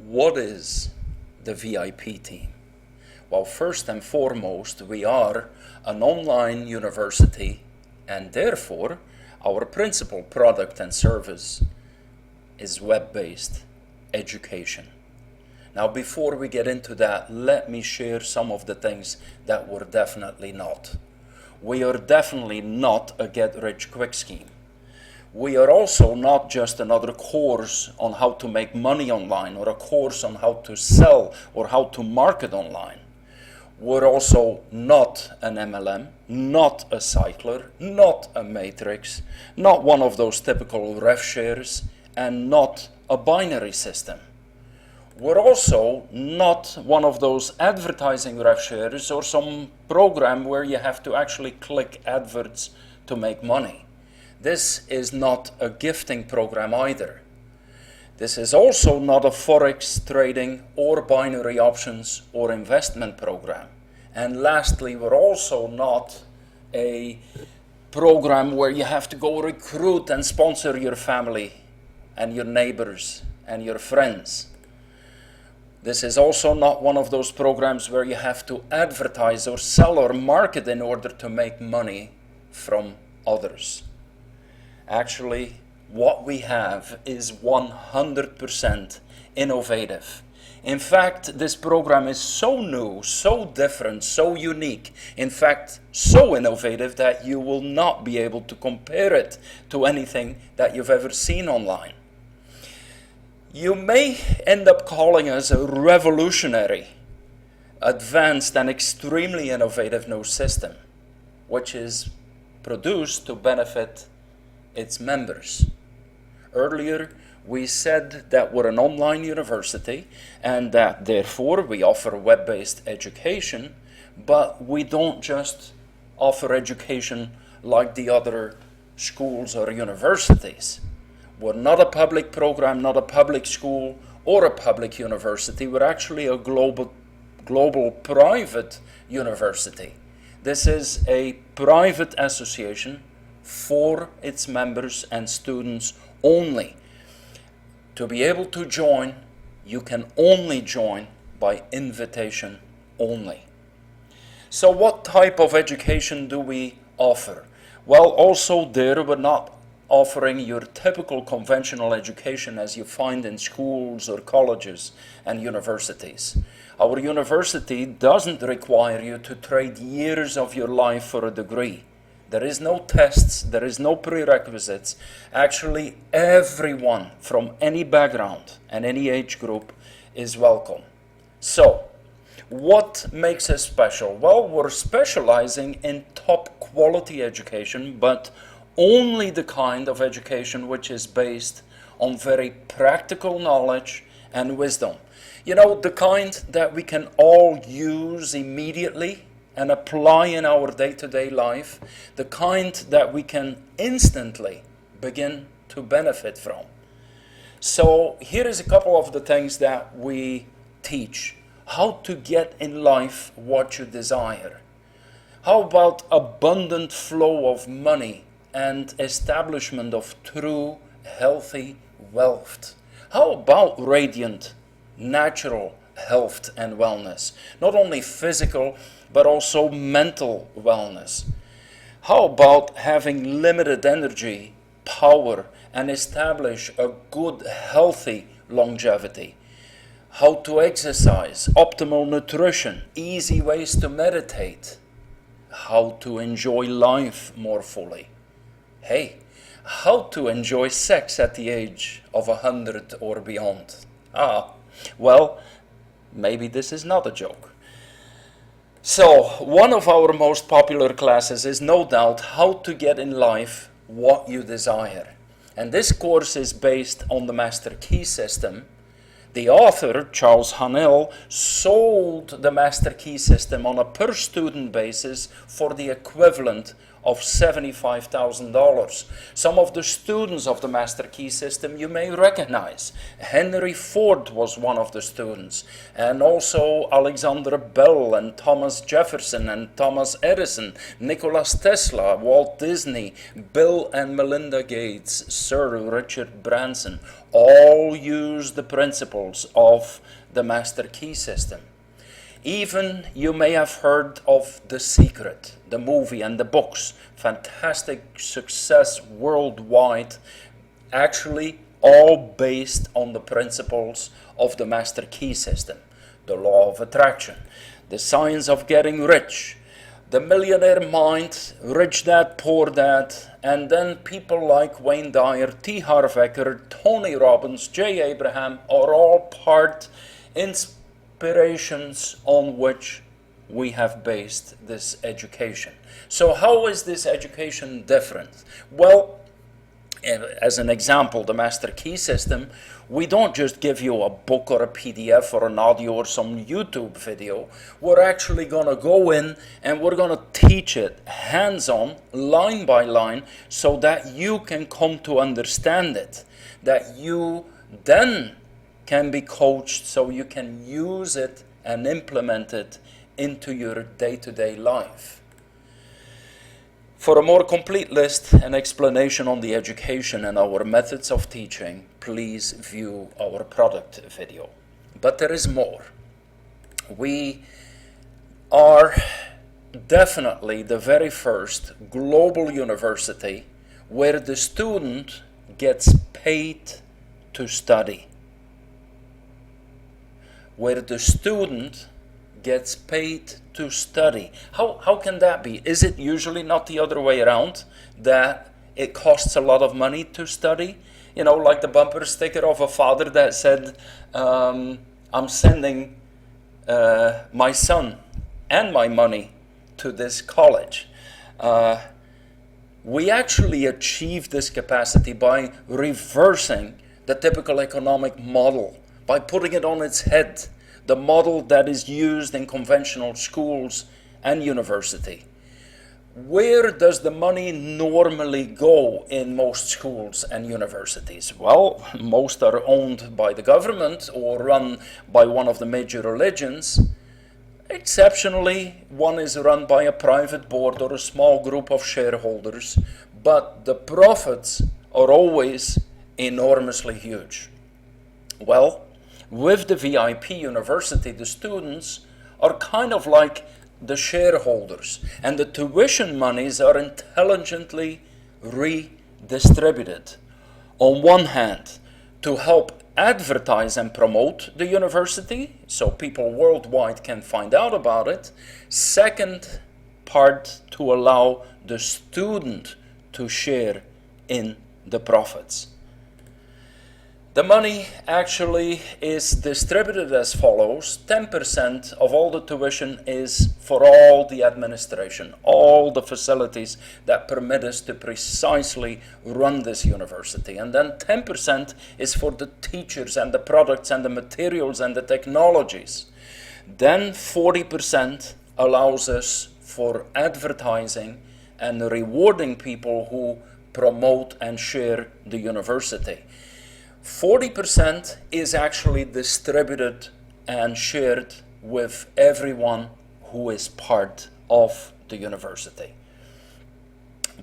What is the VIP team? Well, first and foremost, we are an online university, and therefore our principal product and service is web-based education. Now, before we get into that, let me share some of the things that we're definitely not. We are definitely not a get-rich-quick scheme. We are also not just another course on how to make money online or a course on how to sell or how to market online. We're also not an MLM, not a cycler, not a matrix, not one of those typical rev shares, and not a binary system. We're also not one of those advertising rev shares or some program where you have to actually click adverts to make money. This is not a gifting program either. This is also not a forex trading or binary options or investment program. And lastly, we're also not a program where you have to go recruit and sponsor your family and your neighbors and your friends. This is also not one of those programs where you have to advertise or sell or market in order to make money from others. Actually, what we have is 100% innovative. In fact, this program is so new, so different, so unique, in fact, so innovative that you will not be able to compare it to anything that you've ever seen online. You may end up calling us a revolutionary, advanced, and extremely innovative new system, which is produced to benefit its members. Earlier, we said that we're an online university and that therefore we offer web-based education, but we don't just offer education like the other schools or universities. We're not a public program, not a public school or a public university. We're actually a global private university. This is a private association for its members and students only. To be able to join, you can only join by invitation only. So what type of education do we offer? Well, also there we're not offering your typical conventional education as you find in schools or colleges and universities. Our university doesn't require you to trade years of your life for a degree. There is no tests, there is no prerequisites. Actually, everyone from any background and any age group is welcome. So, what makes us special? Well, we're specializing in top quality education, but only the kind of education which is based on very practical knowledge and wisdom. You know, the kind that we can all use immediately and apply in our day-to-day life, the kind that we can instantly begin to benefit from. So here is a couple of the things that we teach. How to get in life what you desire. How about abundant flow of money and establishment of true, healthy wealth? How about radiant, natural health and wellness? Not only physical, but also mental wellness. How about having limited energy, power, and establish a good, healthy longevity? How to exercise, optimal nutrition, easy ways to meditate. How to enjoy life more fully. Hey, how to enjoy sex at the age of 100 or beyond. Well, maybe this is not a joke. So, one of our most popular classes is no doubt how to get in life what you desire. And this course is based on the Master Key system. The author, Charles Hanel, sold the Master Key system on a per student basis for the equivalent of $75,000. Some of the students of the Master Key System you may recognize. Henry Ford was one of the students, and also Alexander Bell and Thomas Jefferson and Thomas Edison, Nikola Tesla, Walt Disney, Bill and Melinda Gates, Sir Richard Branson, all use the principles of the Master Key System. Even you may have heard of The Secret, the movie and the books. Fantastic success worldwide, actually all based on the principles of the Master Key System. The law of attraction, the science of getting rich, the millionaire mind, Rich Dad, Poor Dad, and then people like Wayne Dyer, T. Harv Eker, Tony Robbins, Jay Abraham are all part inspirations on which we have based this education. So how is this education different? Well, as an example, the Master Key System, we don't just give you a book or a PDF or an audio or some YouTube video. We're actually going to go in and we're going to teach it hands-on, line by line, so that you can come to understand it, that you then can be coached so you can use it and implement it into your day-to-day life. For a more complete list and explanation on the education and our methods of teaching, please view our product video. But there is more. We are definitely the very first global university where the student gets paid to study. Where the student gets paid to study. How can that be? Is it usually not the other way around, that it costs a lot of money to study? You know, like the bumper sticker of a father that said, I'm sending my son and my money to this college. We actually achieve this capacity by reversing the typical economic model, by putting it on its head, the model that is used in conventional schools and university. Where does the money normally go in most schools and universities? Well, most are owned by the government or run by one of the major religions. Exceptionally, one is run by a private board or a small group of shareholders, but the profits are always enormously huge. Well, with the VIP university, the students are kind of like the shareholders, and the tuition monies are intelligently redistributed. On one hand, to help advertise and promote the university, so people worldwide can find out about it. Second part, to allow the student to share in the profits. The money actually is distributed as follows. 10% of all the tuition is for all the administration, all the facilities that permit us to precisely run this university. And then 10% is for the teachers and the products and the materials and the technologies. Then 40% allows us for advertising and rewarding people who promote and share the university. 40% is actually distributed and shared with everyone who is part of the university.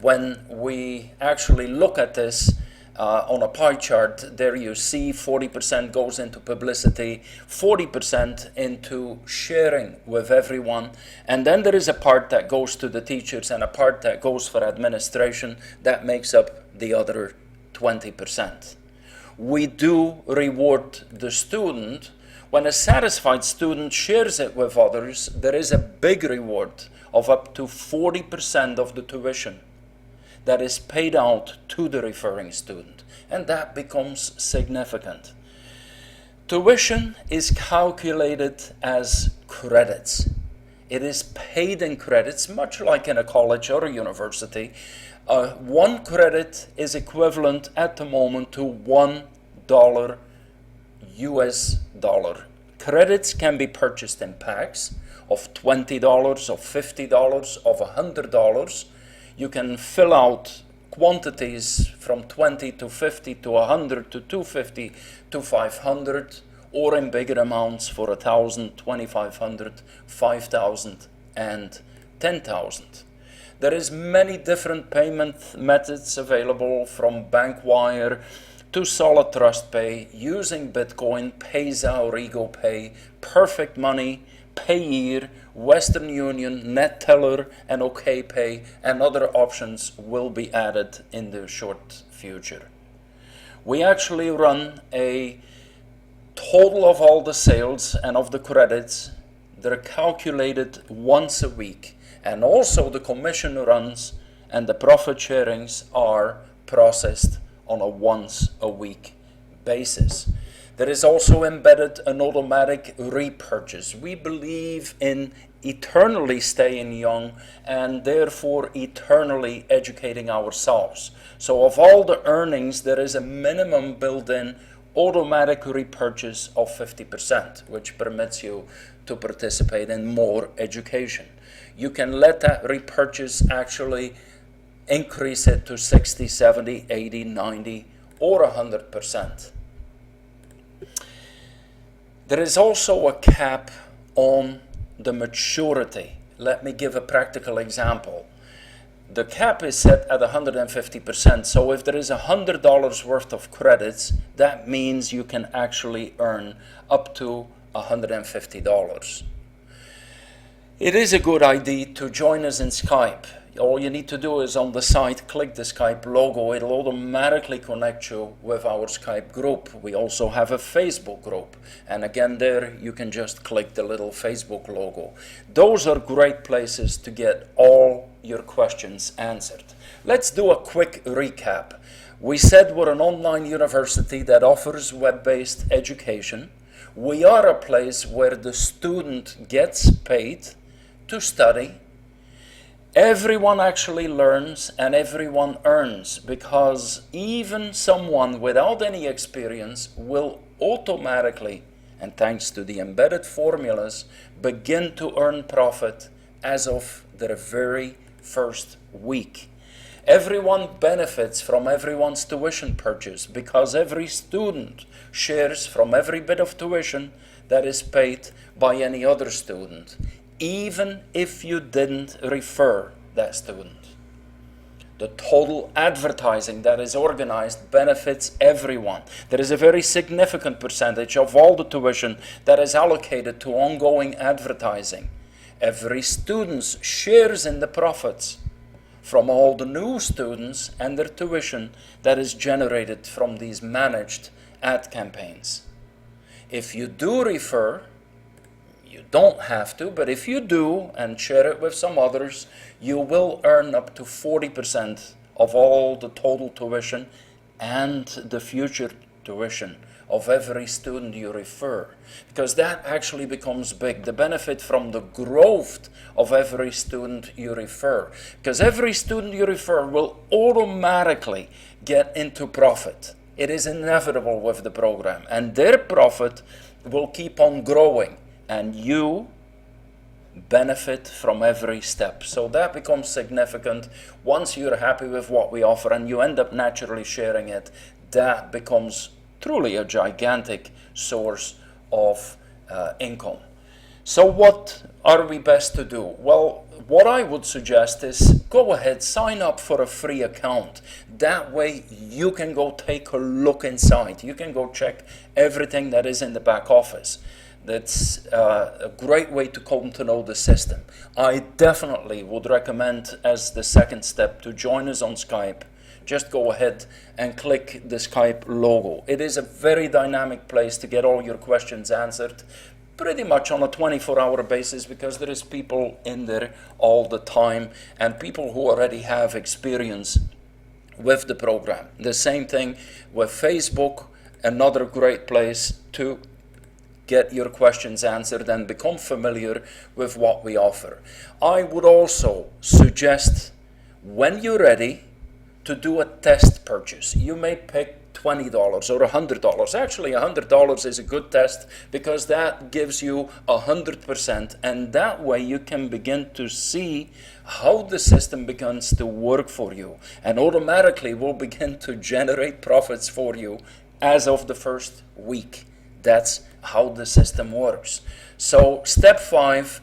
When we actually look at this on a pie chart, there you see 40% goes into publicity, 40% into sharing with everyone, and then there is a part that goes to the teachers and a part that goes for administration that makes up the other 20%. We do reward the student. When a satisfied student shares it with others, there is a big reward of up to 40% of the tuition that is paid out to the referring student, and that becomes significant. Tuition is calculated as credits. It is paid in credits, much like in a college or a university. One credit is equivalent at the moment to $1 US dollar. Credits can be purchased in packs of $20, of $50, of $100. You can fill out quantities from 20 to 50 to 100 to 250 to 500, or in bigger amounts for 1,000, 2,500, 5,000, and 10,000. There is many different payment methods available, from bank wire to solid trust pay, using Bitcoin, PayZa or EgoPay, Perfect Money, Payeer, Western Union, NetTeller, and OKPay, and other options will be added in the short future. We actually run a total of all the sales and of the credits. They're calculated once a week, and also the commission runs and the profit sharings are processed on a once a week basis. There is also embedded an automatic repurchase. We believe in eternally staying young and therefore eternally educating ourselves. So of all the earnings, there is a minimum built-in automatic repurchase of 50%, which permits you to participate in more education. You can let that repurchase actually increase it to 60, 70, 80, 90, or 100%. There is also a cap on the maturity. Let me give a practical example. The cap is set at 150%, so if there is $100 worth of credits, that means you can actually earn up to $150. It is a good idea to join us in Skype. All you need to do is on the site, click the Skype logo. It'll automatically connect you with our Skype group. We also have a Facebook group. And again, there you can just click the little Facebook logo. Those are great places to get all your questions answered. Let's do a quick recap. We said we're an online university that offers web-based education. We are a place where the student gets paid to study. Everyone actually learns and everyone earns, because even someone without any experience will automatically, and thanks to the embedded formulas, begin to earn profit as of their very first week. Everyone benefits from everyone's tuition purchase, because every student shares from every bit of tuition that is paid by any other student, even if you didn't refer that student. The total advertising that is organized benefits everyone. There is a very significant percentage of all the tuition that is allocated to ongoing advertising. Every student shares in the profits from all the new students and their tuition that is generated from these managed ad campaigns. If you do refer, you don't have to, but if you do and share it with some others, you will earn up to 40% of all the total tuition and the future tuition of every student you refer, because that actually becomes big. The benefit from the growth of every student you refer, because every student you refer will automatically get into profit. It is inevitable with the program, and their profit will keep on growing, and you benefit from every step. So that becomes significant. Once you're happy with what we offer and you end up naturally sharing it, that becomes truly a gigantic source of income. So what are we best to do? Well, what I would suggest is go ahead, sign up for a free account. That way you can go take a look inside. You can go check everything that is in the back office. That's a great way to come to know the system. I definitely would recommend, as the second step, to join us on Skype. Just go ahead and click the Skype logo. It is a very dynamic place to get all your questions answered, pretty much on a 24-hour basis, because there is people in there all the time and people who already have experience with the program. The same thing with Facebook, another great place to get your questions answered and become familiar with what we offer. I would also suggest, when you're ready, to do a test purchase. You may pick $20 or $100. Actually, $100 is a good test because that gives you 100%, and that way you can begin to see how the system begins to work for you, and automatically will begin to generate profits for you as of the first week. That's how the system works. So step 5,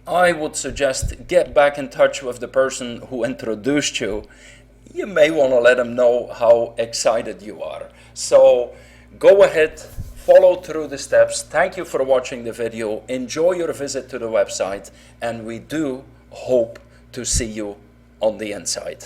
I would suggest get back in touch with the person who introduced you. You may want to let them know how excited you are. So go ahead, follow through the steps. Thank you for watching the video. Enjoy your visit to the website, and we do hope to see you on the inside.